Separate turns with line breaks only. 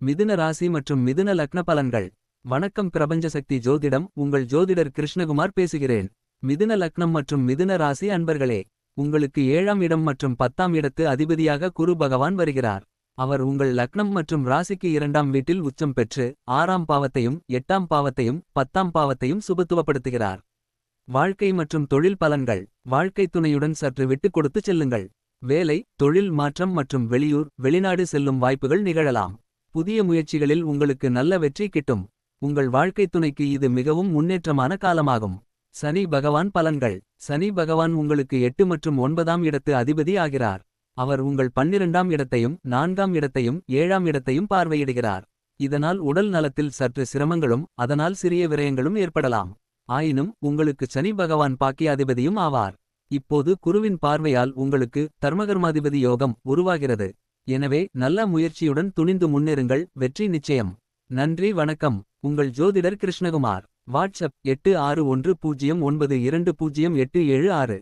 மிதுன ராசி மற்றும் மிதுன லக்ன பலன்கள். வணக்கம், பிரபஞ்சசக்தி ஜோதிடம். உங்கள் ஜோதிடர் கிருஷ்ணகுமார் பேசுகிறேன். மிதுன லக்னம் மற்றும் மிதுன ராசி அன்பர்களே, உங்களுக்கு 7ஆம் இடம் மற்றும் 10ஆம் இடத்து அதிபதியாக குரு பகவான் வருகிறார். அவர் உங்கள் லக்னம் மற்றும் ராசிக்கு 2ஆம் வீட்டில் உச்சம் பெற்று 6ஆம் பாவத்தையும் 8ஆம் பாவத்தையும் 10ஆம் பாவத்தையும் சுபத்துவப்படுத்துகிறார். வாழ்க்கை மற்றும் தொழில் பலன்கள். வாழ்க்கை துணையுடன் சற்று விட்டுக் கொடுத்து செல்லுங்கள். வேலை, தொழில் மாற்றம் மற்றும் வெளியூர் வெளிநாடு செல்லும் வாய்ப்புகள் நிகழலாம். புதிய முயற்சிகளில் உங்களுக்கு நல்ல வெற்றி கிட்டும். உங்கள் வாழ்க்கை துணைக்கு இது மிகவும் முன்னேற்றமான காலமாகும். சனி பகவான் பலன்கள். சனி பகவான் உங்களுக்கு 8 மற்றும் 9ஆம் இடத்து அதிபதி ஆகிறார். அவர் உங்கள் 12ஆம் இடத்தையும் 4ஆம் இடத்தையும் 7ஆம் இடத்தையும் பார்வையிடுகிறார். இதனால் உடல் நலத்தில் சற்று சிரமங்களும் அதனால் சிறிய விரயங்களும் ஏற்படலாம். ஆயினும் உங்களுக்கு சனி பகவான் பாக்கியாதிபதியும் ஆவார். இப்போது குருவின் பார்வையால் உங்களுக்கு தர்மகர்மாதிபதி யோகம் உருவாகிறது. எனவே நல்ல முயற்சியுடன் துணிந்து முன்னேறுங்கள், வெற்றி நிச்சயம். நன்றி, வணக்கம். உங்கள் ஜோதிடர் கிருஷ்ணகுமார். வாட்ஸ்அப் 8610920876.